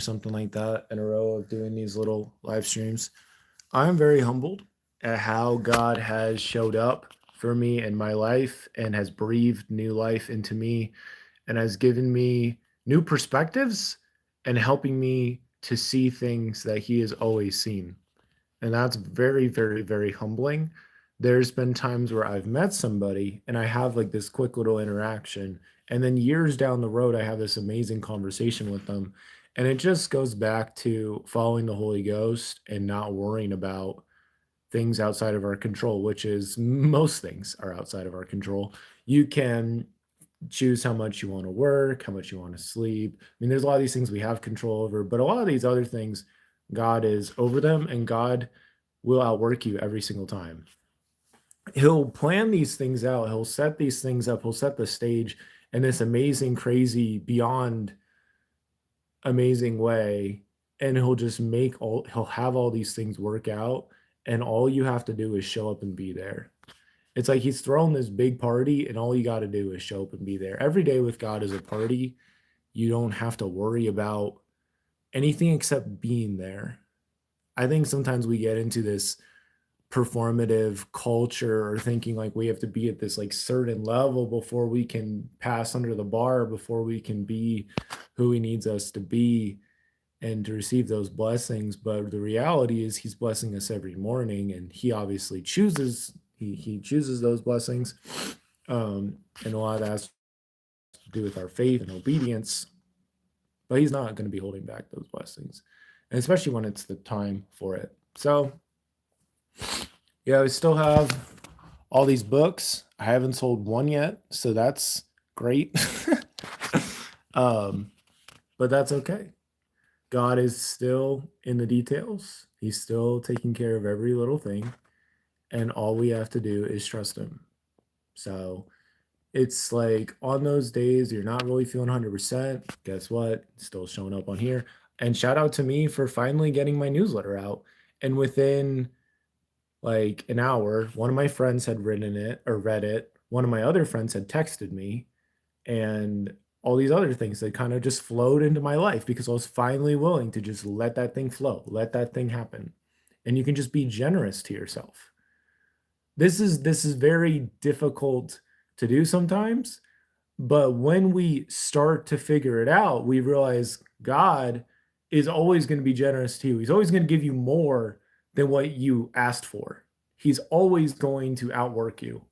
something like that in a row of doing these little live streams. I'm very humbled at how God has showed up for me in my life and has breathed new life into me and has given me new perspectives and helping me to see things that He has always seen. And that's very, very, very humbling. There's been times where I've met somebody and I have like this quick little interaction. And then years down the road, I have this amazing conversation with them. And it just goes back to following the Holy Ghost and not worrying about things outside of our control, which is most things are outside of our control. You can choose how much you want to work, how much you want to sleep. I mean, there's a lot of these things we have control over, but a lot of these other things, God is over them and God will outwork you every single time. He'll plan these things out, he'll set these things up, he'll set the stage in this amazing, crazy, beyond amazing way. And he'll have all these things work out. And all you have to do is show up and be there. It's like he's throwing this big party, and all you got to do is show up and be there. Every day with God is a party. You don't have to worry about anything except being there. I think sometimes we get into this performative culture or thinking like we have to be at this like certain level before we can pass under the bar, before we can be who he needs us to be and to receive those blessings. But the reality is he's blessing us every morning, and he obviously he chooses those blessings. And a lot of that has to do with our faith and obedience, but he's not going to be holding back those blessings, and especially when it's the time for it. So yeah, we still have all these books. I haven't sold one yet, so that's great. um, but that's okay. God is still in the details. He's still taking care of every little thing, and all we have to do is trust him. So it's like on those days you're not really feeling 100%. Guess what? Still showing up on here. And shout out to me for finally getting my newsletter out. And within like an hour, one of my friends had written it or read it. One of my other friends had texted me, and all these other things that kind of just flowed into my life because I was finally willing to just let that thing flow, let that thing happen. And you can just be generous to yourself. This is very difficult to do sometimes, but when we start to figure it out, we realize God is always going to be generous to you. He's always going to give you more than what you asked for. He's always going to outwork you.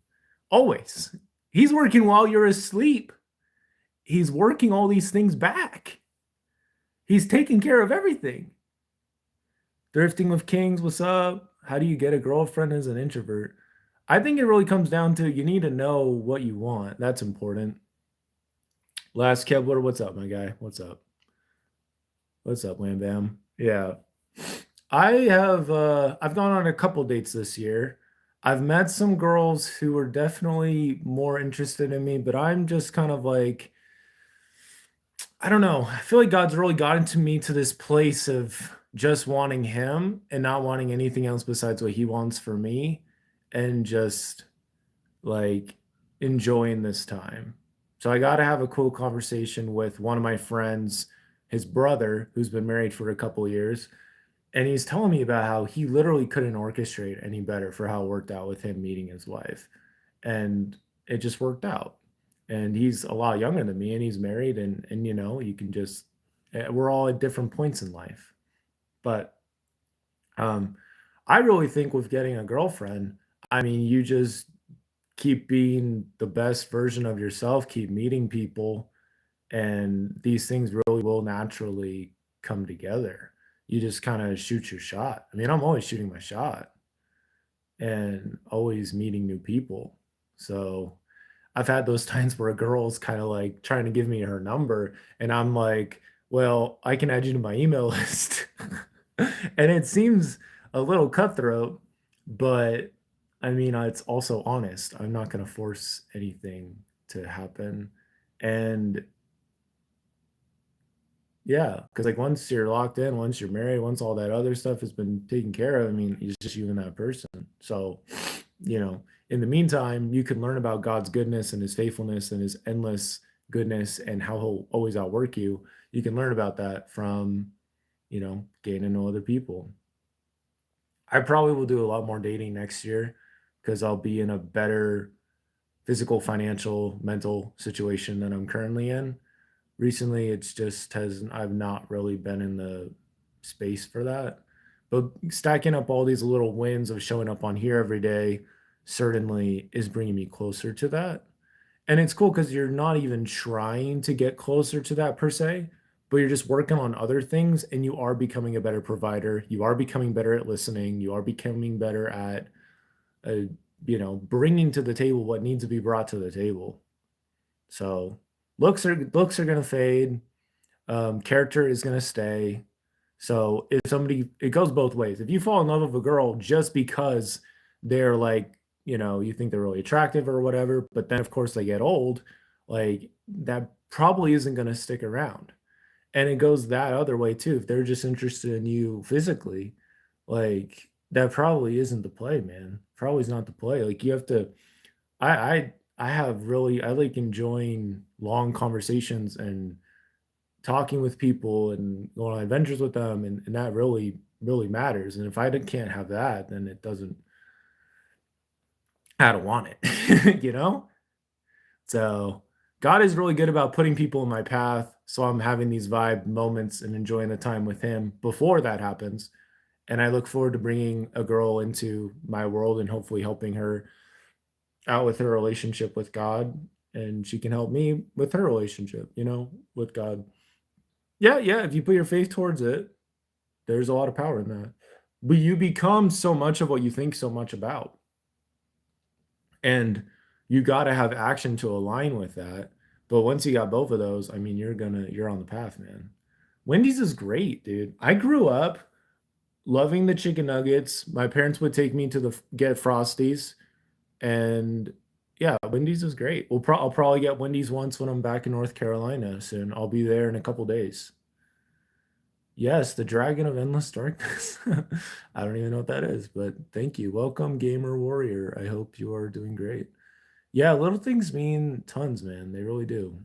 Always. He's working while you're asleep. He's working all these things back. He's taking care of everything. Thrifting with Kings, what's up? How do you get a girlfriend as an introvert? I think it really comes down to you need to know what you want. That's important. Last Kebler, what's up, my guy? What's up? What's up, Wham Bam? Yeah. I've gone on a couple dates this year. I've met some girls who are definitely more interested in me, but I'm just kind of like, I don't know. I feel like God's really gotten to me to this place of just wanting him and not wanting anything else besides what he wants for me, and just like enjoying this time. So I got to have a cool conversation with one of my friends, his brother, who's been married for a couple years. And he's telling me about how he literally couldn't orchestrate any better for how it worked out with him meeting his wife. And it just worked out. And he's a lot younger than me and he's married, and you know, you can just we're all at different points in life. But um I really think with getting a girlfriend, I mean, you just keep being the best version of yourself, keep meeting people, and these things really will naturally come together. You just kind of shoot your shot. I mean, I'm always shooting my shot and always meeting new people. So I've had those times where a girl's kind of like trying to give me her number, and I'm like, well, I can add you to my email list. And it seems a little cutthroat, but I mean, it's also honest. I'm not going to force anything to happen. And yeah, because like once you're locked in, once you're married, once all that other stuff has been taken care of, I mean, it's just you and that person. So, you know, in the meantime, you can learn about God's goodness and his faithfulness and his endless goodness and how he'll always outwork you. You can learn about that from getting to know other people. I probably will do a lot more dating next year because I'll be in a better physical, financial, mental situation than I'm currently in. Recently, it's just has I've not really been in the space for that. But stacking up all these little wins of showing up on here every day certainly is bringing me closer to that. And it's cool because you're not even trying to get closer to that per se, but you're just working on other things and you are becoming a better provider. You are becoming better at listening. You are becoming better at, uh, bringing to the table what needs to be brought to the table. So looks are gonna fade. Character is gonna stay. So if somebody, it goes both ways. If you fall in love with a girl just because they're like, you think they're really attractive or whatever, but then of course they get old, like that probably isn't gonna stick around. And it goes that other way too. If they're just interested in you physically, like that probably isn't the play, man. Probably is not the play. Like you have to I I have really I like enjoying long conversations and talking with people and going on adventures with them, and that really matters. And if can't have that, then it doesn't I don't want it, you know? So God is really good about putting people in my path. So I'm having these vibe moments and enjoying the time with him before that happens. And I look forward to bringing a girl into my world and hopefully helping her out with her relationship with God. And she can help me with her relationship, with God. Yeah, yeah. If you put your faith towards it, there's a lot of power in that. But you become so much of what you think so much about. And you gotta have action to align with that. But once you got both of those, I mean, you're on the path, man. Wendy's is great, dude. I grew up loving the chicken nuggets. My parents would take me to get Frosties, and yeah, Wendy's is great. I'll probably get Wendy's once when I'm back in North Carolina soon. I'll be there in a couple days. Yes, the Dragon of Endless Darkness. I don't even know what that is, but thank you. Welcome, Gamer Warrior. I hope you are doing great. Yeah, little things mean tons, man. They really do.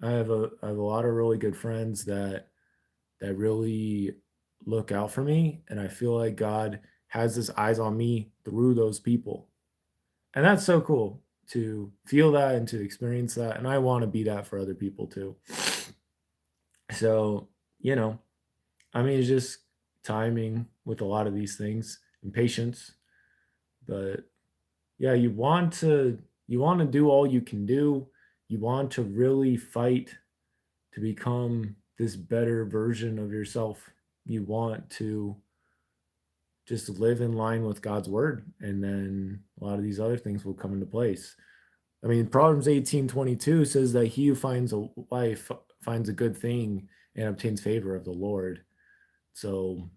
I have a lot of really good friends that really look out for me, and I feel like God has his eyes on me through those people. And that's so cool to feel that and to experience that, and I want to be that for other people too. So, you know, I mean, it's just timing with a lot of these things and patience, but yeah, you want to do all you can do. You want to really fight to become this better version of yourself. You want to just live in line with God's word, and then a lot of these other things will come into place. I mean, Proverbs 18:22 says that he who finds a wife finds a good thing and obtains favor of the Lord. So,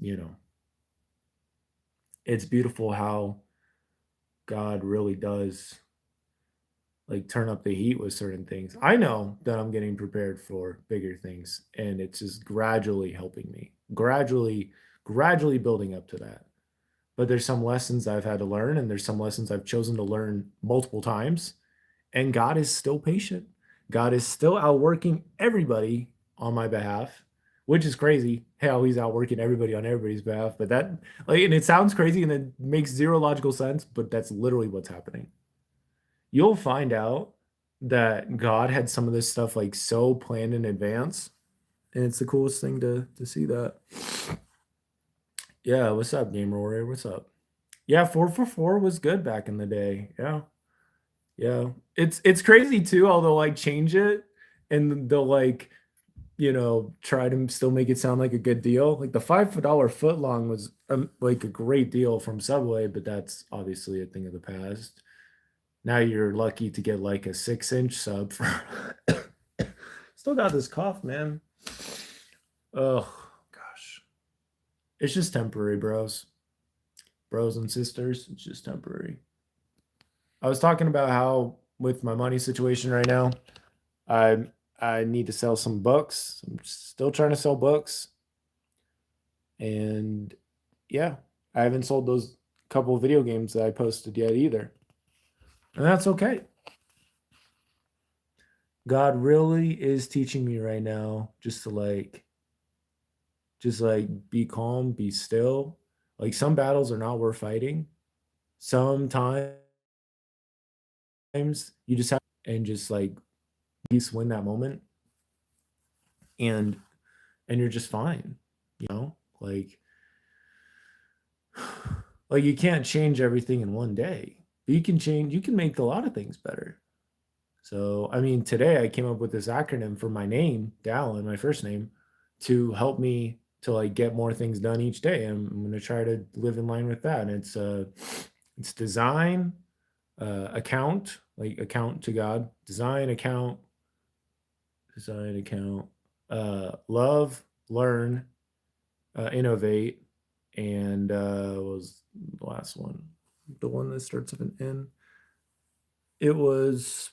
you know, it's beautiful how God really does like turn up the heat with certain things. I know that I'm getting prepared for bigger things, and it's just gradually helping me. Gradually building up to that. But there's some lessons I've had to learn, and there's some lessons I've chosen to learn multiple times, and God is still patient. God is still outworking everybody on my behalf, which is crazy how he's outworking everybody on everybody's behalf. But that, like, and it sounds crazy and it makes zero logical sense, but that's literally what's happening. You'll find out that God had some of this stuff like so planned in advance, and it's the coolest thing to see that. Yeah, what's up, Gamer Warrior? What's up? Yeah, 444 was good back in the day. Yeah. Yeah. It's crazy too, although like change it and they'll like, try to still make it sound like a good deal. Like the $5 foot long was like a great deal from Subway, but that's obviously a thing of the past. Now you're lucky to get like a 6-inch sub for still got this cough, man. Oh gosh. It's just temporary, bros. Bros and sisters, it's just temporary. I was talking about how with my money situation right now, I I need to sell some books. I'm still trying to sell books, and yeah, I haven't sold those couple of video games that I posted yet either, and that's okay. God really is teaching me right now Just like be calm, be still. Like some battles are not worth fighting. Sometimes you just have and just like peace win that moment and you're just fine, you know? Like you can't change everything in one day. But you can make a lot of things better. So, I mean, today I came up with this acronym for my name, Dallin, my first name, to help me to like get more things done each day. I'm going to try to live in line with that. And it's design, account, like account to God, design account, love, learn, innovate, and what was the last one? The one that starts with an N. It was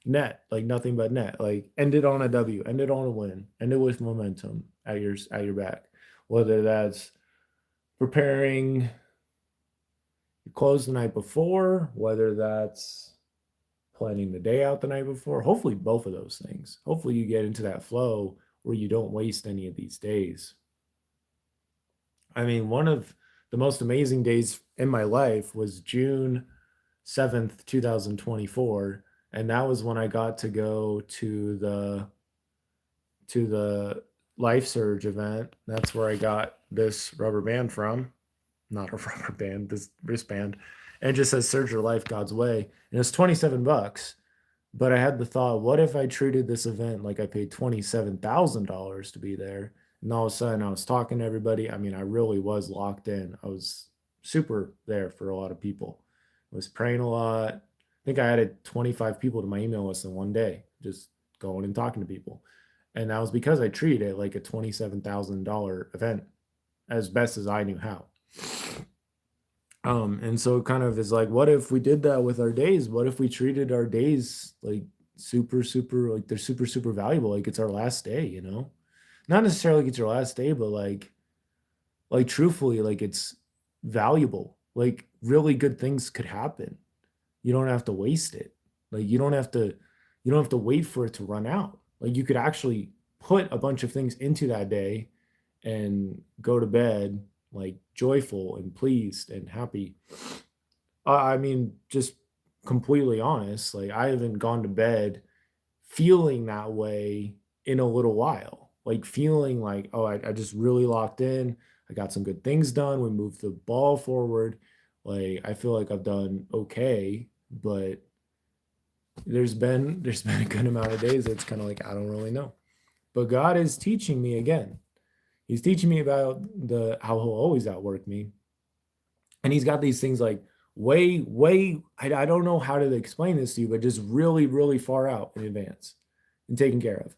net, like nothing but net. Like end it on a W, end it on a win, end it with momentum at your back. Whether that's preparing your clothes the night before, whether that's planning the day out the night before. Hopefully both of those things. Hopefully you get into that flow where you don't waste any of these days. I mean, one of the most amazing days in my life was June 7th, 2024, and that was when I got to go to the Life Surge event. That's where I got this rubber band from. Not a rubber band, this wristband. And it just says Surge Your Life God's Way. And it's 27 bucks. But I had the thought, what if I treated this event like I paid $27,000 to be there? And all of a sudden I was talking to everybody. I mean, I really was locked in. I was super there for a lot of people. I was praying a lot. I think I added 25 people to my email list in one day, just going and talking to people. And that was because I treated it like a $27,000 event as best as I knew how. And so it kind of is like, what if we did that with our days? What if we treated our days like super, super, like they're super, super valuable? Like it's our last day, you know? Not necessarily like it's your last day, but like truthfully, like it's valuable. Like really good things could happen. You don't have to waste it. Like you don't have to wait for it to run out. Like you could actually put a bunch of things into that day and go to bed like joyful and pleased and happy. I mean, just completely honest, like I haven't gone to bed feeling that way in a little while. Like feeling like, oh, I just really locked in. I got some good things done. We moved the ball forward. Like I feel like I've done okay, but there's been a good amount of days that's kind of like I don't really know. But God is teaching me again. He's teaching me about the how he'll always outwork me. And he's got these things like way, I don't know how to explain this to you, but just really, really far out in advance and taken care of.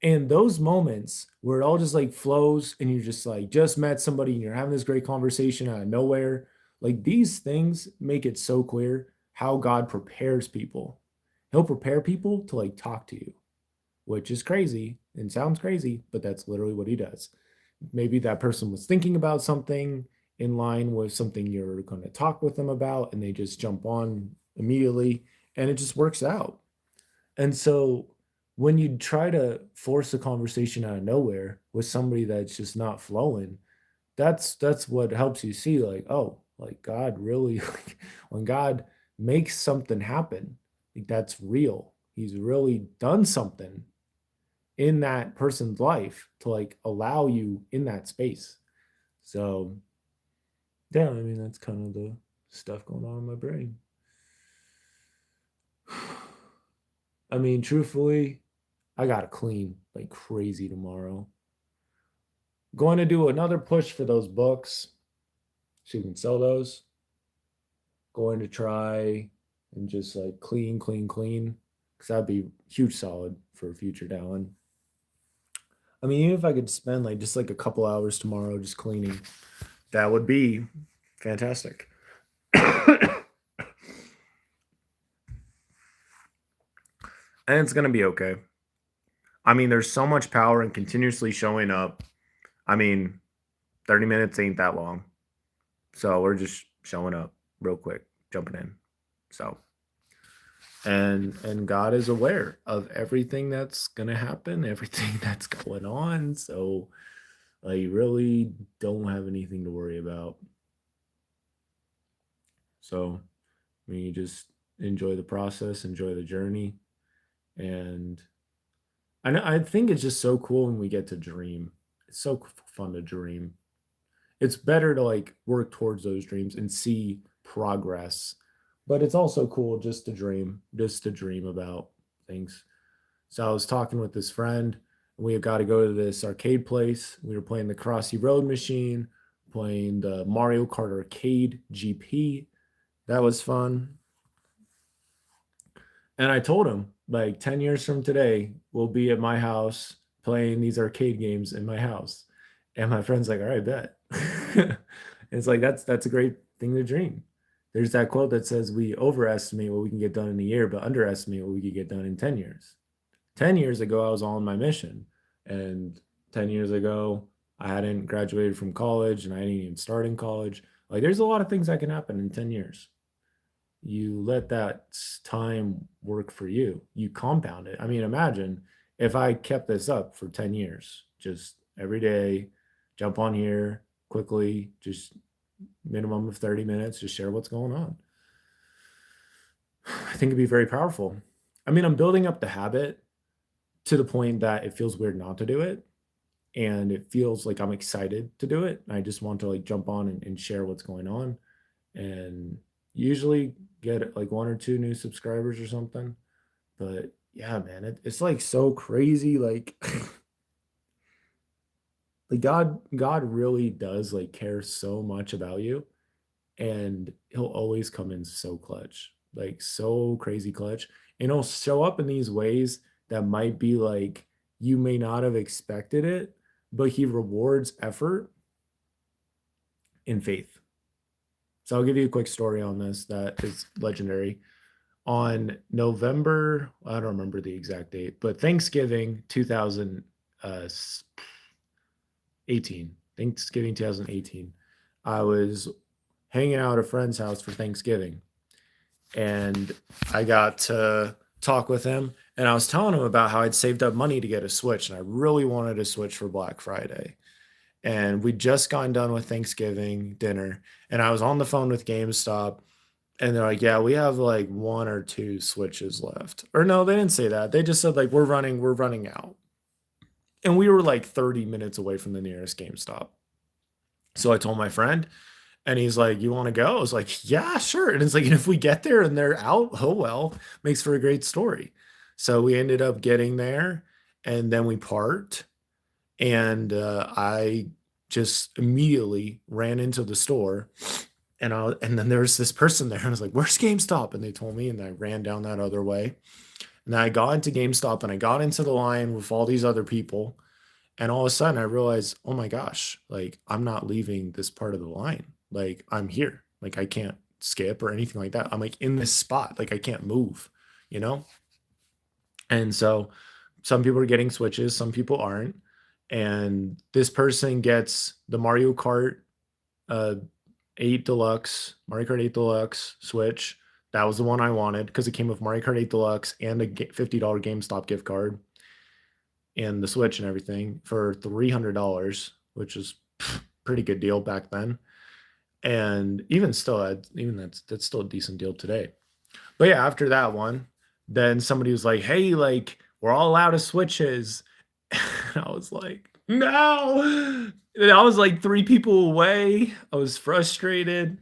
And those moments where it all just like flows and you just like just met somebody and you're having this great conversation out of nowhere, like these things make it so clear how God prepares people. He'll prepare people to like talk to you, which is crazy and sounds crazy, but that's literally what he does. Maybe that person was thinking about something in line with something you're going to talk with them about, and they just jump on immediately, and it just works out. And so when you try to force a conversation out of nowhere with somebody that's just not flowing, that's what helps you see like, oh, like God really like when God makes something happen, like that's real. He's really done something in that person's life to like allow you in that space. So yeah, I mean that's kind of the stuff going on in my brain. I mean, truthfully, I gotta clean like crazy tomorrow. Going to do another push for those books so you can sell those. Going to try and just like clean, because that'd be huge solid for a future Dallin. I mean, even if I could spend like just like a couple hours tomorrow just cleaning, that would be fantastic. And it's gonna be okay. I mean, there's so much power in continuously showing up. I mean, 30 minutes ain't that long. So we're just showing up real quick, jumping in. So and God is aware of everything that's gonna happen, everything that's going on. So Like, you really don't have anything to worry about. So, I mean, you just enjoy the process, enjoy the journey, and I think it's just so cool when we get to dream. It's so fun to dream. It's better to like work towards those dreams and see progress, but it's also cool just to dream about things. So I was talking with this friend, and we got to go to this arcade place. We were playing the Crossy Road machine, playing the Mario Kart Arcade GP. That was fun. And I told him, like 10 years from today, we'll be at my house playing these arcade games in my house. And my friend's like, all right, bet. It's like that's a great thing to dream. There's that quote that says we overestimate what we can get done in a year, but underestimate what we can get done in 10 years. 10 years ago, I was on my mission. And 10 years ago, I hadn't graduated from college and I didn't even start in college. Like, there's a lot of things that can happen in 10 years. You let that time work for you. You compound it. I mean, imagine if I kept this up for 10 years, just every day, jump on here quickly, just minimum of 30 minutes, just share what's going on. I think it'd be very powerful. I mean, I'm building up the habit to the point that it feels weird not to do it. And it feels like I'm excited to do it. I just want to like jump on and share what's going on. And usually get like one or two new subscribers or something. But yeah, man, it's like so crazy. Like, like God really does like care so much about you, and he'll always come in so clutch, like so crazy clutch, and he'll show up in these ways that might be like you may not have expected it, but he rewards effort and faith. So I'll give you a quick story on this that is legendary. On November, I don't remember the exact date, but Thanksgiving 2018, Thanksgiving 2018, I was hanging out at a friend's house for Thanksgiving, and I got to talk with him, and I was telling him about how I'd saved up money to get a Switch, and I really wanted a Switch for Black Friday. And we'd just gotten done with Thanksgiving dinner, and I was on the phone with GameStop, and they're like, "Yeah, we have like one or two Switches left." Or no, they didn't say that. They just said like we're running out. And we were like 30 minutes away from the nearest GameStop. So I told my friend, and he's like, "You want to go?" I was like, "Yeah, sure." And it's like, and if we get there and they're out, oh well, makes for a great story. So we ended up getting there, and then we parked, and I just immediately ran into the store, and then there was this person there, and I was like, "Where's GameStop?" And they told me, and I ran down that other way. And then I got into GameStop, and I got into the line with all these other people. And all of a sudden I realized, oh my gosh, like I'm not leaving this part of the line. Like I'm here. Like I can't skip or anything like that. I'm like in this spot. Like I can't move, you know? And so some people are getting Switches, some people aren't. And this person gets the uh 8 Deluxe, Mario Kart 8 Deluxe Switch. That was the one I wanted because it came with Mario Kart 8 Deluxe and a $50 GameStop gift card and the Switch and everything for $300, which is pretty good deal back then. And even still, even that's still a decent deal today. But yeah, after that one, then somebody was like, "Hey, like we're all out of Switches," and I was like, "No!" And I was like 3 people away. I was frustrated.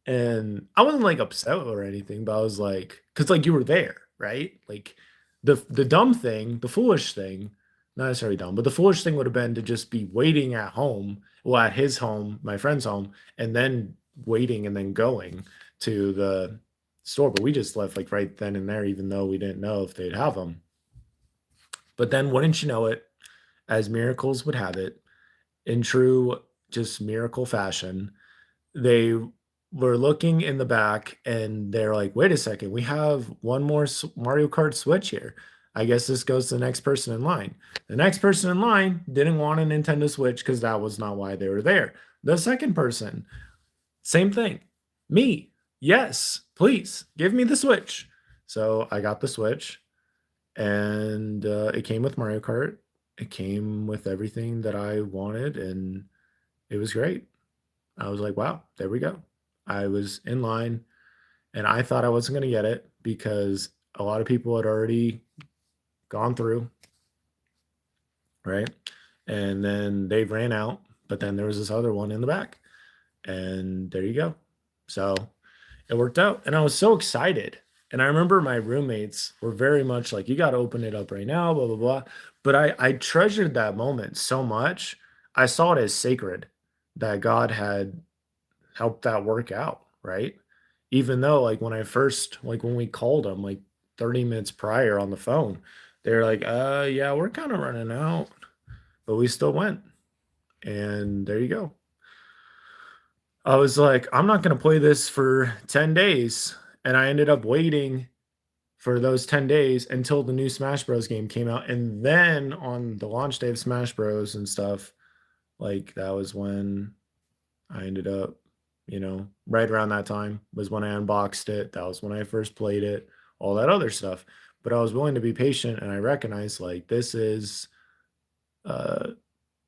And I wasn't, like, upset or anything, but I was like, cause like, you were there, right? Like, the dumb thing, the foolish thing, not necessarily dumb, but the foolish thing would have been to just be waiting at home, well, at his home, my friend's home, and then waiting and then going to the store, but we just left, like, right then and there, even though we didn't know if they'd have them. But then wouldn't you know it, as miracles would have it, in true just miracle fashion, they were looking in the back and they're like, "Wait a second, we have one more Mario Kart Switch here. I guess this goes to the next person in line." The next person in line didn't want a Nintendo Switch because that was not why they were there. The second person, same thing. Me, yes, please give me the Switch. So I got the Switch, and it came with Mario Kart, it came with everything that I wanted, and it was great. I was like, "Wow, there we go." I was in line, and I thought I wasn't gonna get it because a lot of people had already gone through, right? And then they ran out, but then there was this other one in the back, and there you go. So, it worked out, and I was so excited, and I remember my roommates were very much like, "You gotta open it up right now, blah, blah, blah," but I treasured that moment so much. I saw it as sacred that God had helped that work out, right? Even though, like, when I first like, when we called them, like, 30 minutes prior on the phone, they're like, yeah, we're kinda running out," but we still went, and there you go. I was like, "I'm not gonna play this for 10 days," and I ended up waiting for those 10 days until the new Smash Bros. Game came out, and then on the launch day of Smash Bros. And stuff, like, that was when I ended up, right around that time was when I unboxed it, that was when I first played it, all that other stuff, but I was willing to be patient, and I recognized, like, this is, uh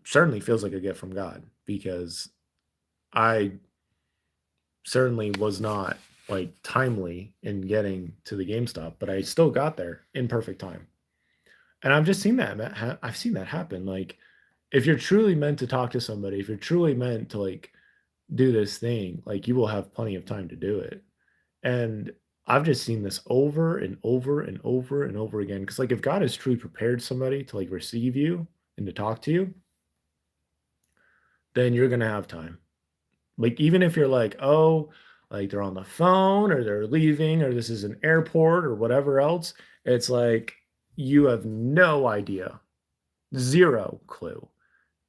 certainly feels like a gift from God because I certainly was not, like, timely in getting to the GameStop, but I still got there in perfect time. And I've just seen I've seen that happen, like, if you're truly meant to talk to somebody, if you're truly meant to, like, do this thing, like, you will have plenty of time to do it. And I've just seen this over and over and over and over again. Because, like, if God has truly prepared somebody to, like, receive you and to talk to you, then you're gonna have time. Like, even if you're like, "Oh," like, they're on the phone or they're leaving or this is an airport or whatever else, it's like, you have no idea, 0 clue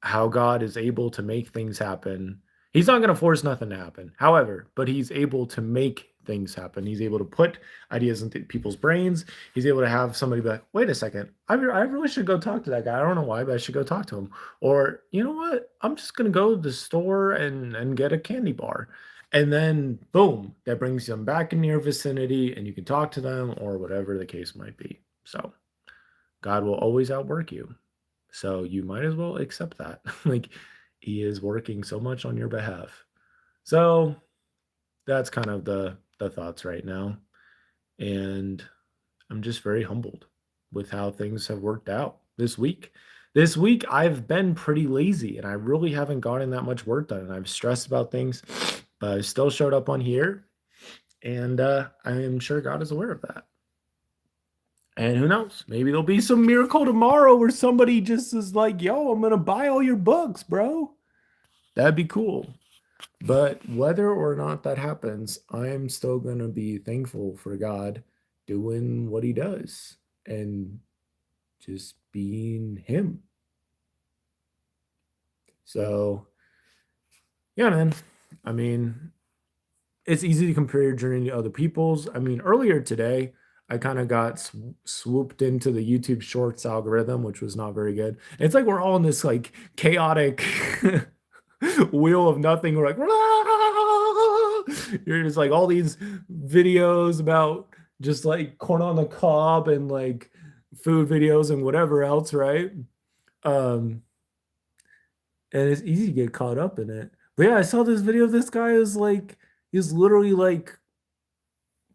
how God is able to make things happen. He's not gonna force nothing to happen. However, but he's able to make things happen. He's able to put ideas into people's brains. He's able to have somebody be like, "Wait a second, I really should go talk to that guy. I don't know why, but I should go talk to him." Or, "You know what? I'm just gonna go to the store and get a candy bar." And then boom, that brings them back in your vicinity and you can talk to them or whatever the case might be. So God will always outwork you. So you might as well accept that. Like, he is working so much on your behalf. So that's kind of the thoughts right now. And I'm just very humbled with how things have worked out this week. This week I've been pretty lazy and I really haven't gotten that much work done. And I'm stressed about things, but I still showed up on here. And I am sure God is aware of that. And who knows? Maybe there'll be some miracle tomorrow where somebody just is like, "Yo, I'm gonna buy all your books, bro." That'd be cool. But whether or not that happens, I am still gonna be thankful for God doing what he does and just being him. So yeah, man. I mean, it's easy to compare your journey to other people's. I mean, earlier today, I kind of got swooped into the YouTube Shorts algorithm, which was not very good. It's like we're all in this like chaotic wheel of nothing. We're like, you're just like all these videos about just like corn on the cob and like food videos and whatever else, right? Um, and it's easy to get caught up in it. But yeah, I saw this video of this guy is like, he's literally like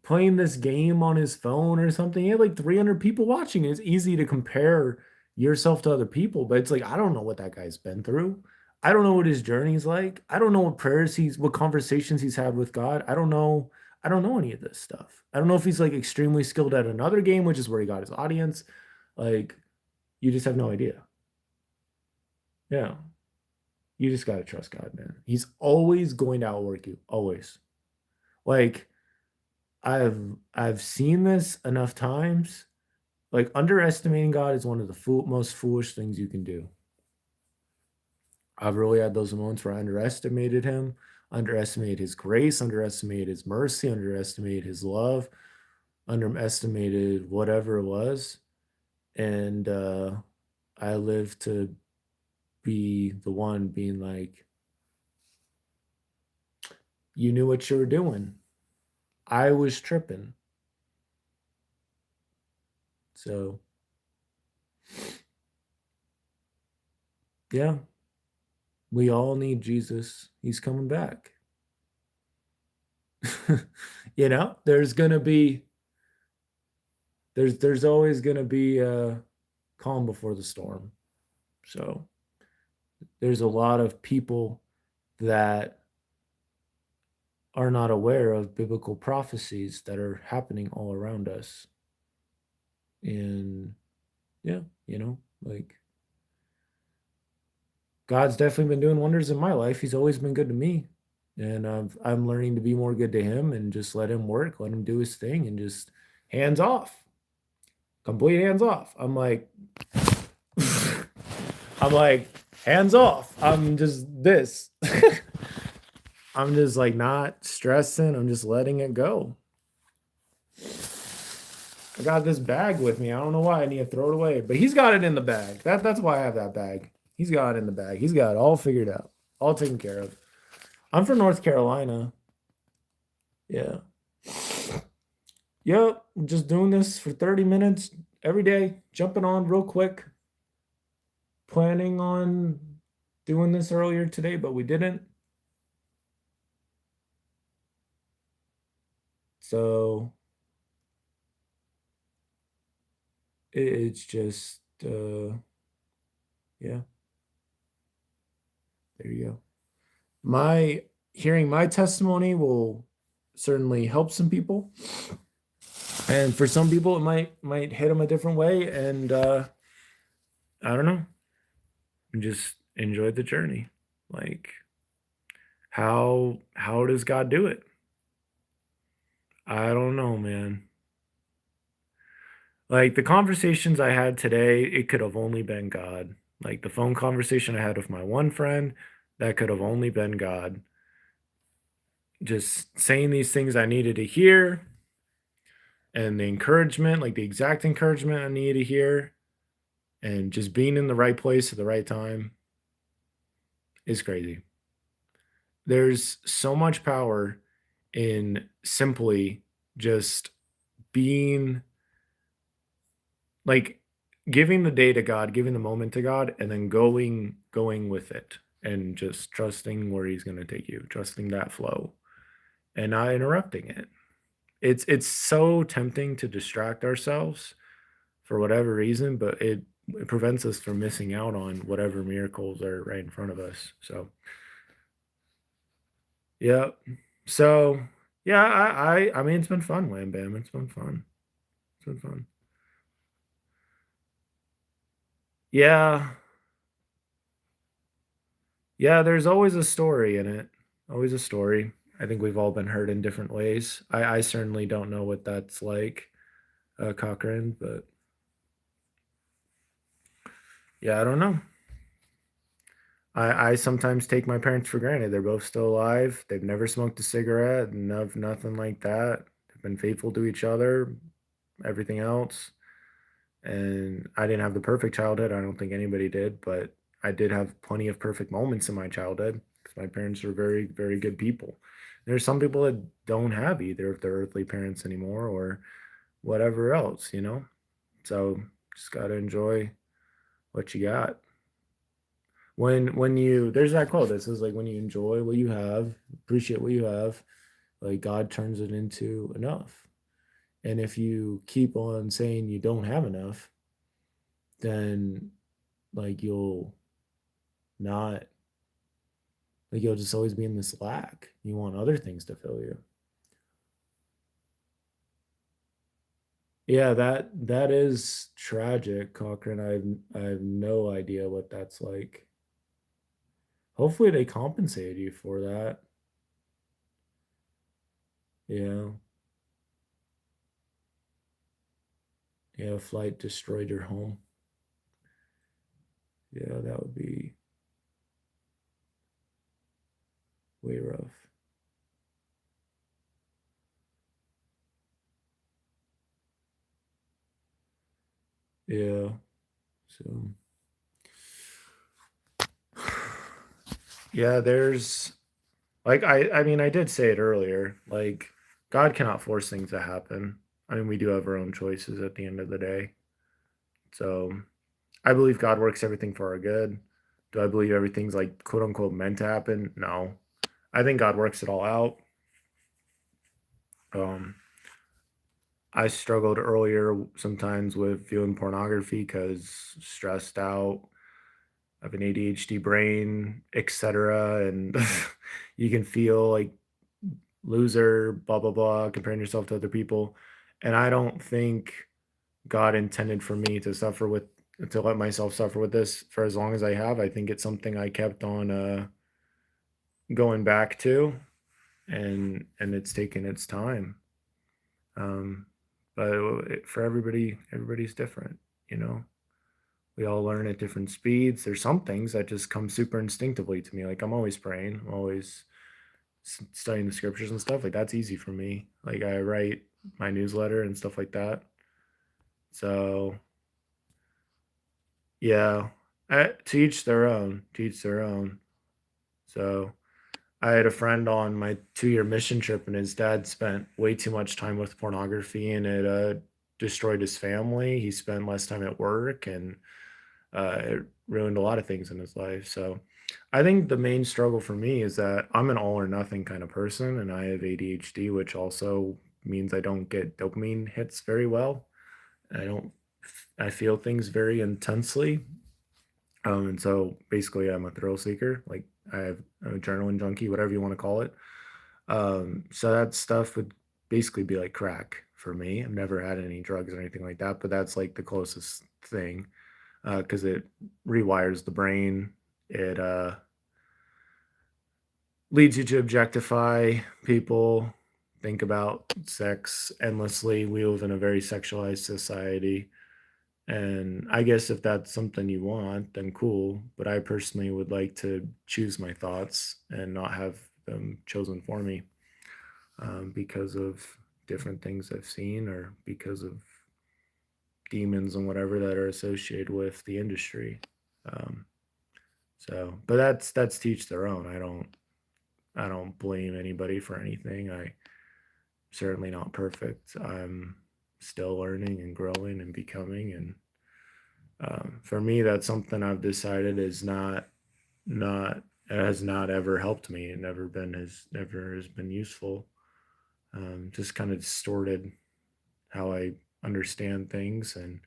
playing this game on his phone or something. He had like 300 people watching. It's easy to compare yourself to other people, but it's like, I don't know what that guy's been through. I don't know what his journey's like. I don't know what conversations he's had with God. I don't know. I don't know any of this stuff. I don't know if he's like extremely skilled at another game, which is where he got his audience. Like, you just have no idea. Yeah. You just got to trust God, man. He's always going to outwork you. Always. Like, I've seen this enough times. Like, underestimating God is one of the most foolish things you can do. I've really had those moments where I underestimated him, underestimated his grace, underestimated his mercy, underestimated his love, underestimated whatever it was. And I live to be the one being like, you knew what you were doing. I was tripping. So Yeah, we all need Jesus. He's coming back. There's gonna be there's always gonna be calm before the storm. So there's a lot of people that are not aware of biblical prophecies that are happening all around us. And yeah, like God's definitely been doing wonders in my life. He's always been good to me. And I'm learning to be more good to him and just let him work, let him do his thing, and just hands off, complete hands off. I'm like, hands off. I'm just this. I'm just like not stressing. I'm just letting it go. I got this bag with me. I don't know why I need to throw it away, but he's got it in the bag. That's why I have that bag. He's got it in the bag. He's got it all figured out, all taken care of. I'm from North Carolina. Yeah. Yep. Just doing this for 30 minutes every day, jumping on real quick. Planning on doing this earlier today, but we didn't. So it's just, yeah, there you go. My hearing my testimony will certainly help some people, and for some people it might hit them a different way. And I don't know, just enjoy the journey. Like, how does God do it? I don't know, man. Like the conversations I had today, it could have only been God. Like the phone conversation I had with my one friend, that could have only been God. Just saying these things I needed to hear, and the encouragement, like the exact encouragement I needed to hear, and just being in the right place at the right time is crazy. There's so much power in simply just being like giving the day to God, giving the moment to God, and then going with it and just trusting where he's going to take you, trusting that flow and not interrupting it. It's so tempting to distract ourselves for whatever reason, but it prevents us from missing out on whatever miracles are right in front of us. So, yeah. So, yeah, I mean, it's been fun, Wham Bam. It's been fun. It's been fun. Yeah. Yeah, there's always a story in it. Always a story. I think we've all been hurt in different ways. I certainly don't know what that's like, Cochrane, but yeah, I don't know. I sometimes take my parents for granted. They're both still alive. They've never smoked a cigarette, nothing like that. They've been faithful to each other, everything else. And I didn't have the perfect childhood. I don't think anybody did, but I did have plenty of perfect moments in my childhood because my parents were very, very good people. There's some people that don't have either of their earthly parents anymore or whatever else, you know? So just got to enjoy what you got. When you there's that quote that says like when you enjoy what you have, appreciate what you have, like God turns it into enough. And if you keep on saying you don't have enough, then like not you'll just always be in this lack. You want other things to fill you. Yeah, that is tragic, Cochrane. I have no idea what that's like. Hopefully they compensated you for that. Yeah. Yeah, a flight destroyed your home. Yeah, that would be way rough. Yeah. So yeah, there's like I mean I did say it earlier, like God cannot force things to happen. I mean we do have our own choices at the end of the day. So I believe God works everything for our good. Do I believe everything's like quote unquote meant to happen? No. I think God works it all out. Um, I struggled earlier sometimes with viewing pornography because stressed out, I have an ADHD brain, etc. And you can feel like loser, blah blah blah, comparing yourself to other people. And I don't think God intended for me to suffer with to let myself suffer with this for as long as I have. I think it's something I kept on going back to, and it's taken its time. Um, but for everybody, everybody's different, you know. We all learn at different speeds. There's some things that just come super instinctively to me. Like I'm always praying, I'm always studying the scriptures and stuff. Like that's easy for me. Like I write my newsletter and stuff like that. So yeah, to each their own. To each their own. So I had a friend on my 2-year mission trip, and his dad spent way too much time with pornography, and it destroyed his family. He spent less time at work, and it ruined a lot of things in his life. So I think the main struggle for me is that I'm an all or nothing kind of person, and I have ADHD, which also means I don't get dopamine hits very well. I don't, I feel things very intensely. And so basically, I'm a thrill seeker. Like I'm a adrenaline junkie, whatever you want to call it. So that stuff would basically be like crack for me. I've never had any drugs or anything like that, but that's like the closest thing because it rewires the brain. It leads you to objectify people, think about sex endlessly. We live in a very sexualized society. And I guess if that's something you want, then cool. But I personally would like to choose my thoughts and not have them chosen for me because of different things I've seen or because of demons and whatever that are associated with the industry. Um, but that's teach their own. I don't blame anybody for anything. I certainly not perfect. I'm still learning and growing and becoming. And for me, that's something I've decided is not it has not ever helped me. It never has been useful. Just kind of distorted how I understand things and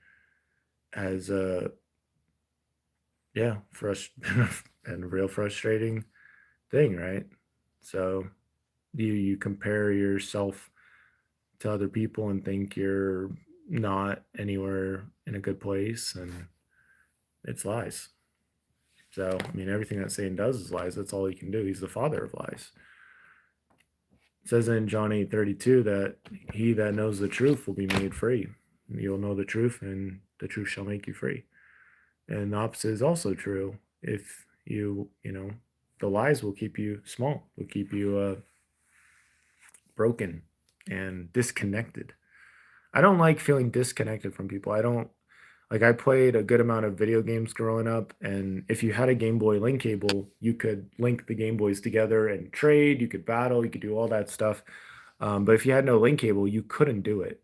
as yeah, and a real frustrating thing, right? So you compare yourself to other people and think you're not anywhere in a good place, and it's lies. So I mean, everything that Satan does is lies. That's all he can do. He's the father of lies. It says in John 8:32 that he that knows the truth will be made free. You'll know the truth, and the truth shall make you free. And the opposite is also true. If the lies will keep you small, will keep you broken and disconnected. I don't like feeling disconnected from people. I don't like I played a good amount of video games growing up, and if you had a Game Boy link cable, you could link the Game Boys together and trade, you could battle, you could do all that stuff. But if you had no link cable, you couldn't do it.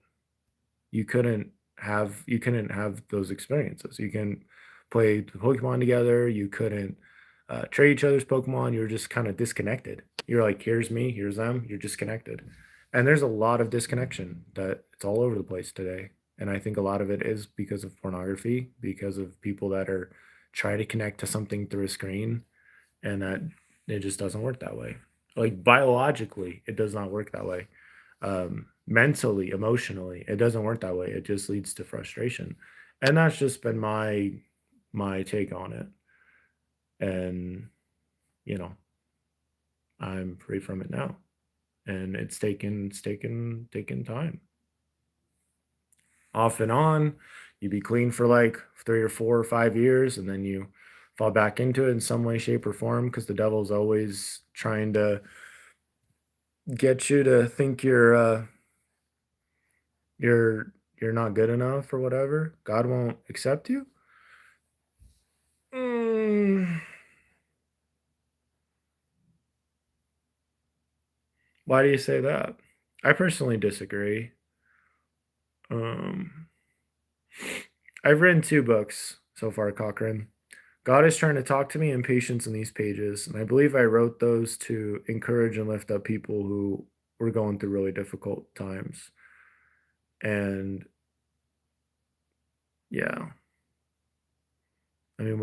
You couldn't have those experiences. You can play the Pokemon together. You couldn't trade each other's Pokemon. You were just kind of disconnected. You're like, here's me, here's them. You're disconnected, and there's a lot of disconnection that it's all over the place today. And I think a lot of it is because of pornography, because of people that are trying to connect to something through a screen, and that it just doesn't work that way. Like biologically, it does not work that way. Mentally, emotionally, it doesn't work that way. It just leads to frustration, and that's just been my take on it. And you know, I'm free from it now, and it's taken time, off and on. You be clean for like 3 or 4 or 5 years, and then you fall back into it in some way, shape, or form because the devil's always trying to get you to think you're not good enough or whatever. God won't accept you. Mm, why do you say that? I personally disagree. Um, I've written 2 books so far, Cochrane. God is trying to talk to me in patience in these pages, and I believe I wrote those to encourage and lift up people who were going through really difficult times. And yeah, I mean,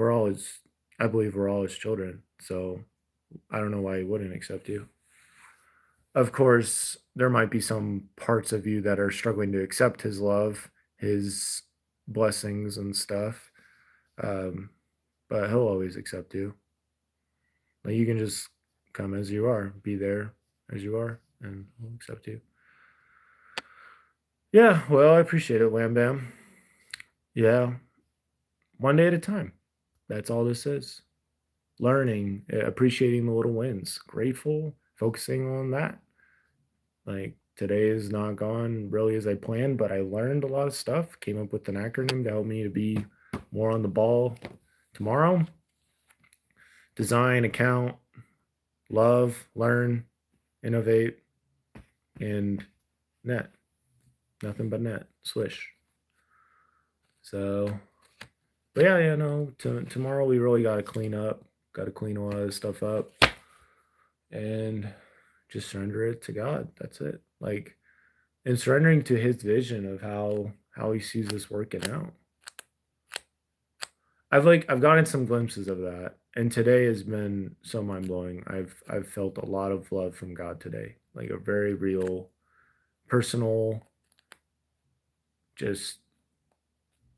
I believe we're all his children, so I don't know why he wouldn't accept you. Of course, there might be some parts of you that are struggling to accept his love, his blessings and stuff. Um, but he'll always accept you. Like you can just come as you are, be there as you are, and he'll accept you. Yeah, well, I appreciate it, Wham Bam. Yeah, one day at a time. That's all this is. Learning, appreciating the little wins, grateful, focusing on that. Like today is not gone really as I planned, but I learned a lot of stuff, came up with an acronym to help me to be more on the ball tomorrow. Design, account, love, learn, innovate, and net. Nothing but net. Swish. So, but yeah, no. Tomorrow we really got to clean up. Got to clean a lot of stuff up, and just surrender it to God. That's it. Like, and surrendering to His vision of how He sees us working out. I've gotten some glimpses of that, and today has been so mind blowing. I've felt a lot of love from God today, like a very real, personal, just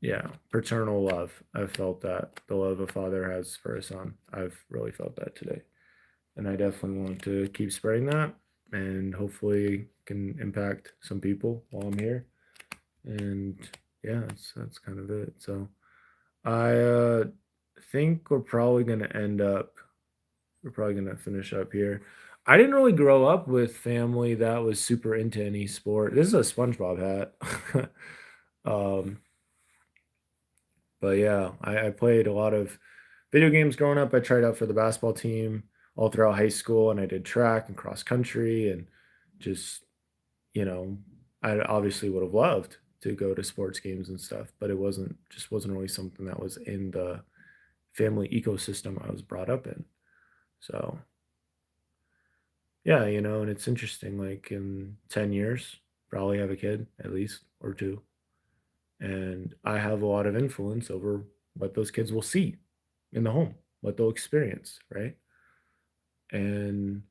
yeah, paternal love. I've felt that the love a father has for a son. I've really felt that today, and I definitely want to keep spreading that, and hopefully can impact some people while I'm here. And yeah, that's kind of it. So I think we're probably gonna finish up here. I didn't really grow up with family that was super into any sport. This is a SpongeBob hat. um, but yeah, I played a lot of video games growing up. I tried out for the basketball team all throughout high school, and I did track and cross country, and just you know, I obviously would have loved to go to sports games and stuff, but it wasn't really something that was in the family ecosystem I was brought up in. So yeah, and it's interesting. Like in 10 years, probably have a kid at least or two, and I have a lot of influence over what those kids will see in the home, what they'll experience, right? And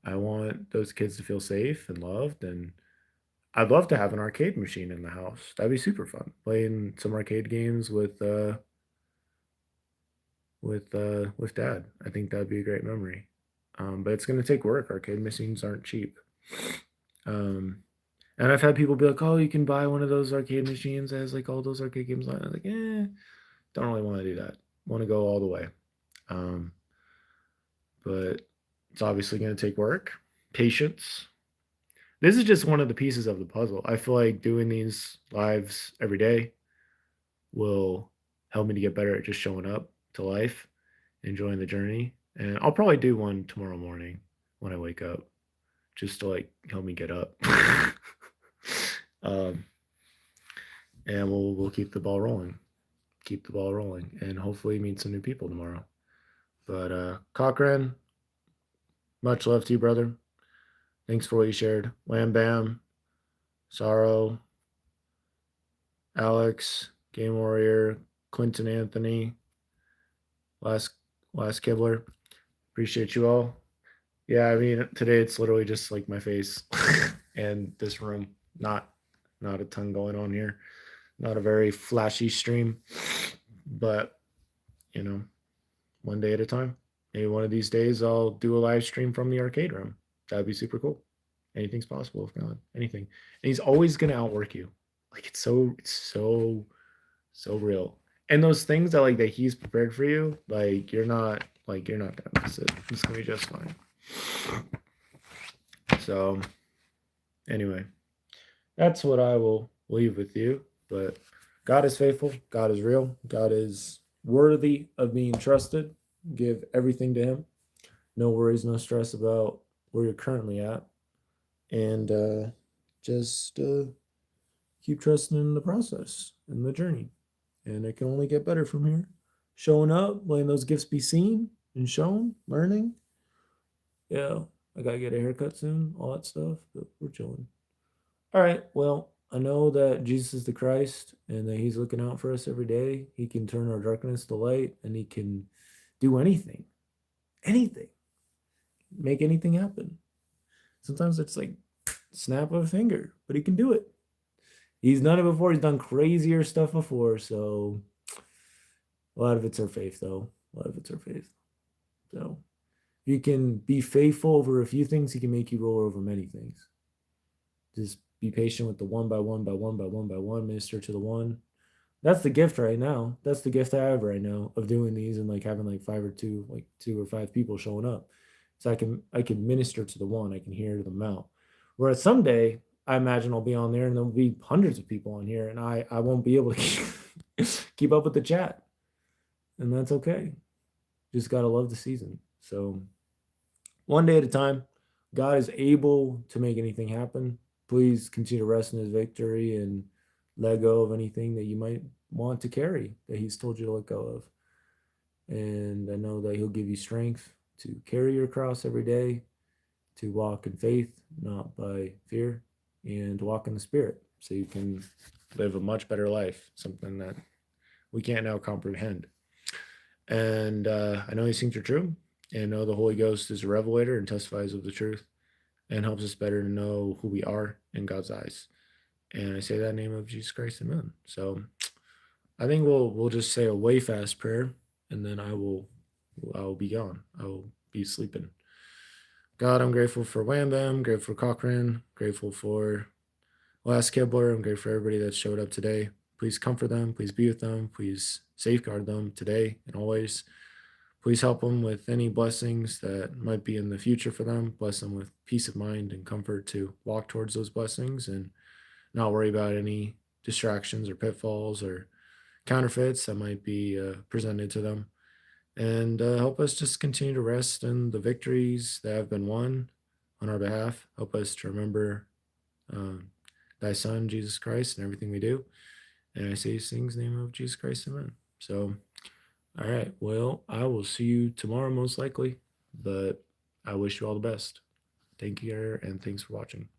I want those kids to feel safe and loved, and I'd love to have an arcade machine in the house. That'd be super fun. Playing some arcade games with dad. I think that'd be a great memory. But it's gonna take work. Arcade machines aren't cheap. Um, and I've had people be like, "Oh, you can buy one of those arcade machines that has like all those arcade games on it." I was like, don't really want to do that. Want to go all the way. Um, but it's obviously gonna take work, patience. This is just one of the pieces of the puzzle. I feel like doing these lives every day will help me to get better at just showing up to life, enjoying the journey. And I'll probably do one tomorrow morning when I wake up, just to like help me get up. um, and we'll keep the ball rolling, and hopefully meet some new people tomorrow. But Cochran, much love to you, brother. Thanks for what you shared. Wham Bam, Sorrow, Alex, Game Warrior, Clinton Anthony, last last Kibler. Appreciate you all. Yeah, I mean today it's literally just like my face and this room. Not a ton going on here. Not a very flashy stream, but you know, one day at a time. Maybe one of these days I'll do a live stream from the arcade room. That'd be super cool. Anything's possible with God. Anything. And he's always gonna outwork you. Like it's so real. And those things that he's prepared for you, you're not gonna miss it. It's gonna be just fine. So anyway, that's what I will leave with you. But God is faithful, God is real, God is worthy of being trusted. Give everything to him. No worries, no stress about where you're currently at. And just keep trusting in the process and the journey. And it can only get better from here. showing up, letting those gifts be seen and shown, learning. Yeah, I gotta get a haircut soon, all that stuff, but we're chilling. All right, well, I know that Jesus is the Christ and that he's looking out for us every day. He can turn our darkness to light and he can do anything, make anything happen. Sometimes it's like snap of a finger, but he can do it. He's done it before. He's done crazier stuff before. So a lot of it's our faith, though. A lot of it's our faith. So if you can be faithful over a few things, he can make you rule over many things. Just be patient with the one by one by one by one by one, minister to the one. That's the gift right now. That's the gift I have right now of doing these and like having like two or five people showing up. So I can minister to the one, I can hear them out. Whereas someday I imagine I'll be on there and there'll be hundreds of people on here and I won't be able to keep up with the chat. And that's okay. Just gotta love the season. So one day at a time, God is able to make anything happen. Please continue to rest in his victory and let go of anything that you might want to carry that he's told you to let go of. And I know that he'll give you strength to carry your cross every day, to walk in faith, not by fear, and to walk in the spirit so you can live a much better life, something that we can't now comprehend. And I know these things are true, and I know the Holy Ghost is a revelator and testifies of the truth and helps us better to know who we are in God's eyes. And I say that in the name of Jesus Christ, amen. So I think we'll just say a way fast prayer, and then I'll be gone. I'll be sleeping. God, I'm grateful for Wham Bam, grateful for Cochran, grateful for Last Kibler. I'm grateful for everybody that showed up today. Please comfort them. Please be with them. Please safeguard them today and always. Please help them with any blessings that might be in the future for them. Bless them with peace of mind and comfort to walk towards those blessings and not worry about any distractions or pitfalls or counterfeits that might be presented to them. And help us just continue to rest in the victories that have been won on our behalf. Help us to remember um, thy Son, Jesus Christ, and everything we do. And I say these things in the name of Jesus Christ, amen. So, all right. Well, I will see you tomorrow, most likely, but I wish you all the best. Thank you, and thanks for watching.